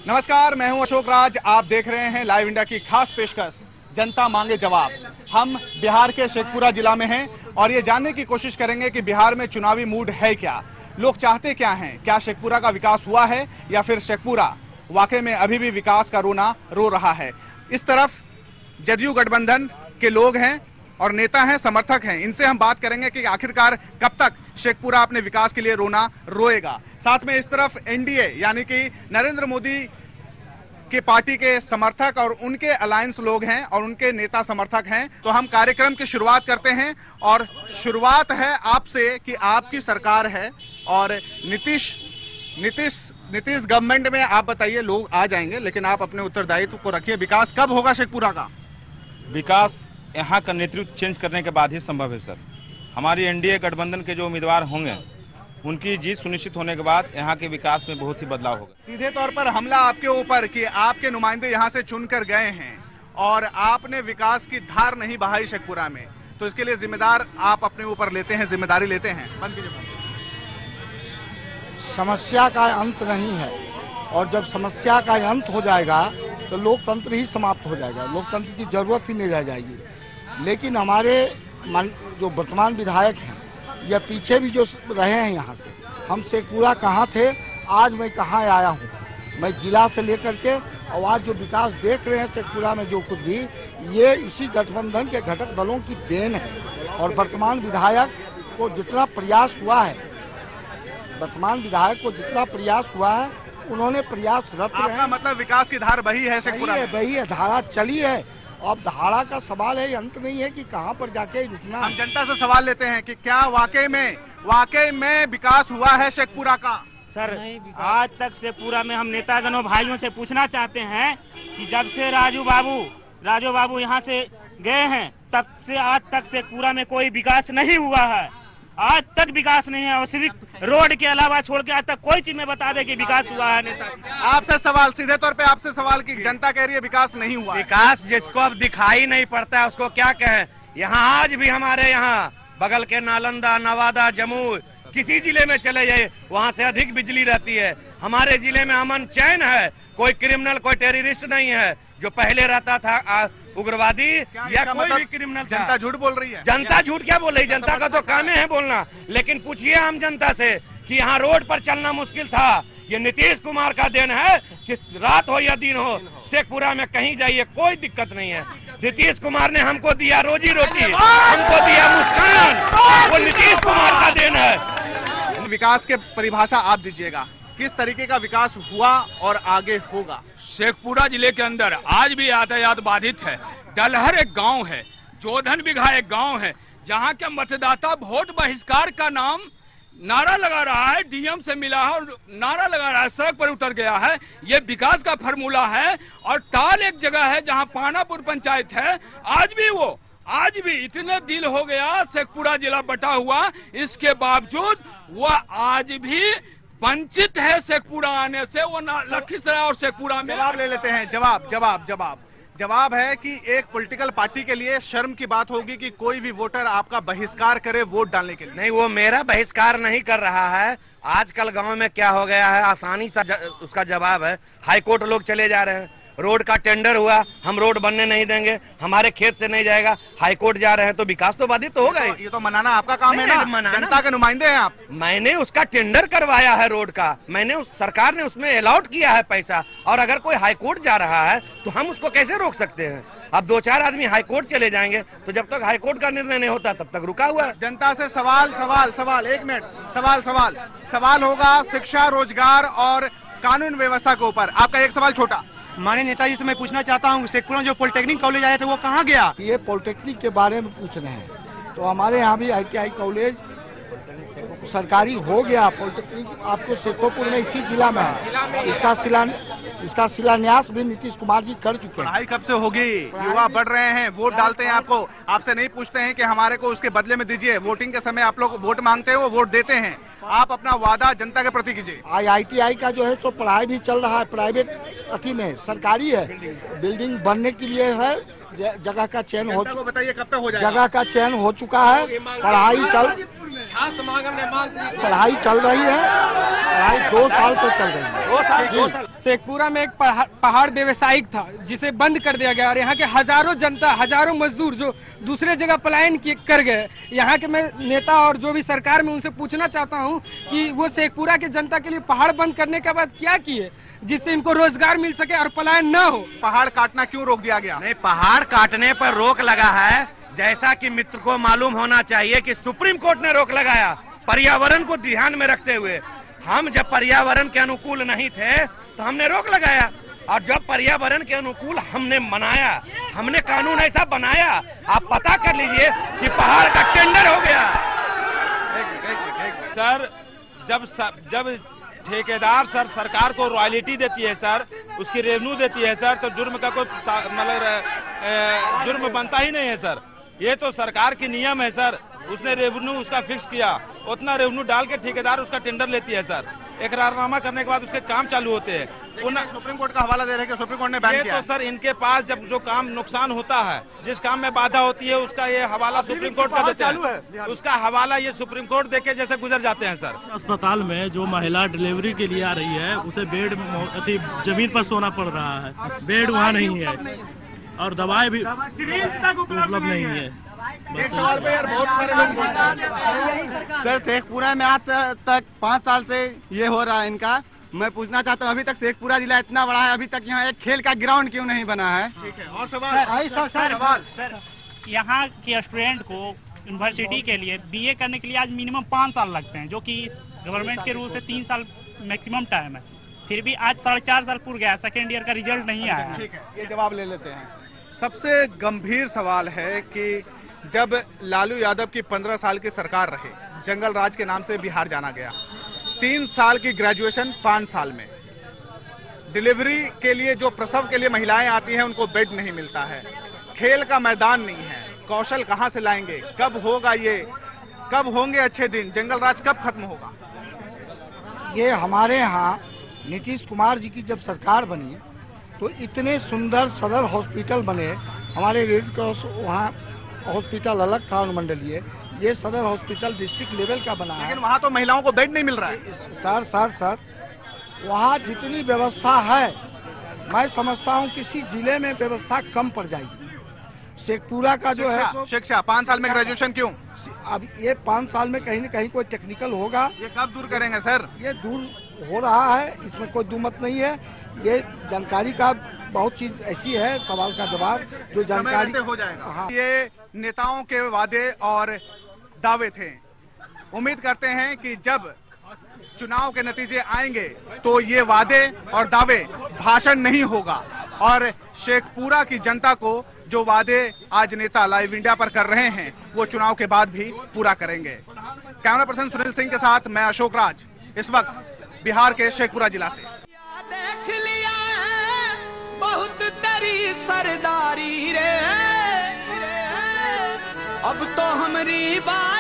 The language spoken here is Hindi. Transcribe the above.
नमस्कार, मैं हूं अशोक राज। आप देख रहे हैं लाइव इंडिया की खास पेशकश जनता मांगे जवाब। हम बिहार के शेखपुरा जिला में हैं और ये जानने की कोशिश करेंगे कि बिहार में चुनावी मूड है क्या, लोग चाहते क्या हैं, क्या शेखपुरा का विकास हुआ है या फिर शेखपुरा वाकई में अभी भी विकास का रोना रो रहा है। इस तरफ जदयू गठबंधन के लोग हैं और नेता हैं, समर्थक हैं। इनसे हम बात करेंगे कि आखिरकार कब तक शेखपुरा अपने विकास के लिए रोना रोएगा। साथ में इस तरफ एनडीए यानी कि नरेंद्र मोदी के पार्टी के समर्थक और उनके अलायंस लोग हैं और उनके नेता समर्थक हैं। तो हम कार्यक्रम की शुरुआत करते हैं और शुरुआत है आपसे कि आपकी सरकार है और नीतीश गवर्नमेंट में आप बताइए, लोग आ जाएंगे लेकिन आप अपने उत्तरदायित्व को रखिए। विकास कब होगा शेखपुरा का? विकास यहाँ का नेतृत्व चेंज करने के बाद ही संभव है सर। हमारी एनडीए गठबंधन के जो उम्मीदवार होंगे उनकी जीत सुनिश्चित होने के बाद यहाँ के विकास में बहुत ही बदलाव होगा। सीधे तौर पर हमला आपके ऊपर कि आपके नुमाइंदे यहाँ से चुनकर गए हैं और आपने विकास की धार नहीं बहाई शेखपुरा में, तो इसके लिए जिम्मेदार आप अपने ऊपर लेते हैं, जिम्मेदारी लेते हैं। बंद कीजिए। समस्या का अंत नहीं है और जब समस्या का अंत हो जाएगा तो लोकतंत्र ही समाप्त हो जाएगा, लोकतंत्र की जरूरत ही नहीं रह जाएगी। लेकिन हमारे जो वर्तमान विधायक हैं या पीछे भी जो रहे हैं यहाँ से, हम शेखपुरा कहाँ थे, आज मैं कहाँ आया हूँ। मैं जिला से लेकर के और आज जो विकास देख रहे हैं शेखपुरा में जो कुछ भी, ये इसी गठबंधन के घटक दलों की देन है। और वर्तमान विधायक को जितना प्रयास हुआ है, उन्होंने प्रयासरत आपका मतलब विकास की धार बही है शेखपुरा में? वही है, धारा चली है। अब धारा का सवाल है, अंत नहीं है कि कहाँ पर जाके रुकना। हम जनता से सवाल लेते हैं कि क्या वाकई में विकास हुआ है शेखपुरा का? सर, आज तक शेखपुरा में हम नेतागणों भाइयों से पूछना चाहते हैं कि जब से राजू बाबू यहाँ से गए हैं तब से आज तक शेखपुरा में कोई विकास नहीं हुआ है। आज तक विकास नहीं है और सिर्फ रोड के अलावा छोड़ के आज तक कोई चीज में बता दे कि विकास हुआ है। नेता आपसे सवाल, सीधे तौर पे आपसे सवाल की जनता कह रही है विकास नहीं हुआ। विकास जिसको अब दिखाई नहीं पड़ता है उसको क्या कहें। यहाँ आज भी हमारे यहाँ बगल के नालंदा, नवादा, जमुई, किसी जिले में चले जाइए वहाँ से अधिक बिजली रहती है। हमारे जिले में अमन चैन है, कोई क्रिमिनल, कोई टेररिस्ट नहीं है। जो पहले रहता था उग्रवादी या कोई भी क्रिमिनल। जनता झूठ बोल रही है? जनता झूठ क्या बोल रही है? जनता का तो काम है बोलना। लेकिन पूछिए हम जनता से कि यहाँ रोड पर चलना मुश्किल था, ये नीतीश कुमार का देन है कि रात हो या दिन हो शेखपुरा में कहीं जाइए कोई दिक्कत नहीं है। नीतीश कुमार ने हमको दिया रोजी रोटी, हमको दिया मुस्कान, वो नीतीश कुमार का देन है। विकास के परिभाषा आप दीजिएगा, किस तरीके का विकास हुआ और आगे होगा? शेखपुरा जिले के अंदर आज भी यातायात बाधित है। डलहर एक गांव है, जोधन बिघा एक गांव है, जहां के मतदाता वोट बहिष्कार का नाम नारा लगा रहा है, डीएम से मिला है और नारा लगा रहा है, सड़क पर उतर गया है। ये विकास का फार्मूला है। और टाल एक जगह है जहां पानापुर पंचायत है, आज भी इतने दिन हो गया शेखपुरा जिला बटा हुआ, इसके बावजूद वह आज भी वंचित है शेखपुरा आने से। वो लखीसराय और शेखपुरा में जवाब ले लेते हैं। जवाब है कि एक पॉलिटिकल पार्टी के लिए शर्म की बात होगी कि कोई भी वोटर आपका बहिष्कार करे वोट डालने के लिए। नहीं, वो मेरा बहिष्कार नहीं कर रहा है। आजकल गांव में क्या हो गया है, आसानी से उसका जवाब है। हाईकोर्ट लोग चले जा रहे हैं, रोड का टेंडर हुआ, हम रोड बनने नहीं देंगे, हमारे खेत से नहीं जाएगा, हाईकोर्ट जा रहे हैं, तो विकास तो बाधित तो होगा। ये तो मनाना आपका काम है ना, जनता के नुमाइंदे हैं आप। मैंने उसका टेंडर करवाया है रोड का, सरकार ने उसमें अलॉट किया है पैसा, और अगर कोई हाईकोर्ट जा रहा है तो हम उसको कैसे रोक सकते हैं? अब 2-4 आदमी हाईकोर्ट चले जाएंगे तो जब तक हाईकोर्ट का निर्णय नहीं होता तब तक रुका हुआ है। जनता से सवाल, एक मिनट, सवाल होगा शिक्षा, रोजगार और कानून व्यवस्था के ऊपर। आपका एक सवाल छोटा। माननीय नेताजी से मैं पूछना चाहता हूँ, शेखपुरा जो पॉलिटेक्निक कॉलेज आया था वो कहाँ गया? ये पॉलिटेक्निक के बारे में पूछ रहे हैं तो हमारे यहाँ भी ITI कॉलेज सरकारी हो गया। पॉलिटेक्निक आपको शेखोपुर में इसी जिला में है। इसका शिलान्यास भी नीतीश कुमार जी कर चुके हैं। पढ़ाई कब से होगी? युवा बढ़ रहे हैं, वोट डालते हैं आपको, आपसे नहीं पूछते हैं कि हमारे को उसके बदले में दीजिए। वोटिंग के समय आप लोग वोट मांगते हो, वोट देते हैं। आप अपना वादा जनता के प्रति कीजिए। ITI का जो है सो पढ़ाई भी चल रहा है, प्राइवेट अथी में, सरकारी है। बिल्डिंग बनने के लिए है, जगह का चयन हो चुका, बताइए कब तक हो जाएगा? जगह का चयन हो चुका है, पढ़ाई चल रही है, पढ़ाई 2 साल से चल रही है। शेखपुरा में एक पहाड़ व्यवसायिक था जिसे बंद कर दिया गया और यहाँ के हजारों जनता, हजारों मजदूर जो दूसरे जगह पलायन कर गए। यहाँ के मैं नेता और जो भी सरकार में उनसे पूछना चाहता हूँ कि वो शेखपुरा के जनता के लिए पहाड़ बंद करने के बाद क्या किए जिससे इनको रोजगार मिल सके और पलायन न हो। पहाड़ काटना क्यों रोक दिया गया? नहीं, पहाड़ काटने पर रोक लगा है, जैसा कि मित्र को मालूम होना चाहिए कि सुप्रीम कोर्ट ने रोक लगाया पर्यावरण को ध्यान में रखते हुए। हम जब पर्यावरण के अनुकूल नहीं थे तो हमने रोक लगाया, और जब पर्यावरण के अनुकूल हमने मनाया, हमने कानून ऐसा बनाया, आप पता कर लीजिए कि पहाड़ का टेंडर हो गया। सर, जब ठेकेदार सर सरकार को रॉयल्टी देती है सर, उसकी रेवेन्यू देती है सर, तो जुर्म का कोई मतलब जुर्म बनता ही नहीं है सर। ये तो सरकार की नियम है सर, उसने रेवेन्यू उसका फिक्स किया, उतना रेवेन्यू डाल के ठेकेदार उसका टेंडर लेती है सर। इकरारनामा करने के बाद उसके काम चालू होते हैं। सुप्रीम कोर्ट का हवाला दे रहे हैं कि सुप्रीम कोर्ट ने बैन किया। तो सर इनके पास जब जो काम नुकसान होता है, जिस काम में बाधा होती है, उसका ये हवाला सुप्रीम कोर्ट का देते हैं। उसका हवाला ये सुप्रीम कोर्ट देके जैसे गुजर जाते हैं सर। अस्पताल में जो महिला डिलीवरी के लिए आ रही है उसे बेड जमीन पर सोना पड़ रहा है, बेड वहाँ नहीं है और दवाई भी उपलब्ध नहीं है। एक सवाल पे यार बहुत सारे लोग बोल रहे हैं। सर शेखपुरा में आज तक 5 साल से ये हो रहा है इनका। मैं पूछना चाहता हूँ अभी तक शेखपुरा जिला इतना बड़ा है, अभी तक यहाँ एक खेल का ग्राउंड क्यों नहीं बना है? ठीक है, और सवाल सर, यहाँ के स्टूडेंट को यूनिवर्सिटी के लिए बीए करने के लिए आज मिनिमम 5 साल लगते हैं, जो कि गवर्नमेंट के रूल से 3 साल मैक्सिमम टाइम है। फिर भी आज 4.5 साल पूरा गया, सेकेंड ईयर का रिजल्ट नहीं आया। ठीक है, ये जवाब ले लेते हैं। सबसे गंभीर सवाल है कि जब लालू यादव की 15 साल की सरकार रहे, जंगल राज के नाम से बिहार जाना गया, 3 साल की ग्रेजुएशन 5 साल में, डिलीवरी के लिए जो प्रसव के लिए महिलाएं आती हैं उनको बेड नहीं मिलता है, खेल का मैदान नहीं है, कौशल कहां से लाएंगे, कब होगा ये, कब होंगे अच्छे दिन, जंगल राज कब खत्म होगा? ये हमारे यहाँ नीतीश कुमार जी की जब सरकार बनी तो इतने सुंदर सदर हॉस्पिटल बने। हमारे रेड क्रॉस वहाँ हॉस्पिटल अलग था अनुमंडलीय, ये सदर हॉस्पिटल डिस्ट्रिक्ट लेवल का बना है। लेकिन वहाँ तो महिलाओं को बेड नहीं मिल रहा है। सर वहाँ जितनी व्यवस्था है, मैं समझता हूँ किसी जिले में व्यवस्था कम पड़ जाएगी। शेखपुरा का जो है शिक्षा 5 साल में ग्रेजुएशन क्यों? अब ये 5 साल में कहीं न कहीं कोई टेक्निकल होगा। ये कब दूर करेंगे सर? ये दूर हो रहा है, इसमें कोई दुमत नहीं है। ये जानकारी का बहुत चीज ऐसी है, सवाल का जवाब जो जानकारी हो जाएगा। हाँ। ये नेताओं के वादे और दावे थे। उम्मीद करते हैं कि जब चुनाव के नतीजे आएंगे तो ये वादे और दावे भाषण नहीं होगा और शेखपुरा की जनता को जो वादे आज नेता लाइव इंडिया पर कर रहे हैं वो चुनाव के बाद भी पूरा करेंगे। कैमरा पर्सन सुनील सिंह के साथ मैं अशोक राज, इस वक्त बिहार के शेखपुरा जिला से। देख लिया बहुत तेरी सरदारी रे, अब तो हमारी बात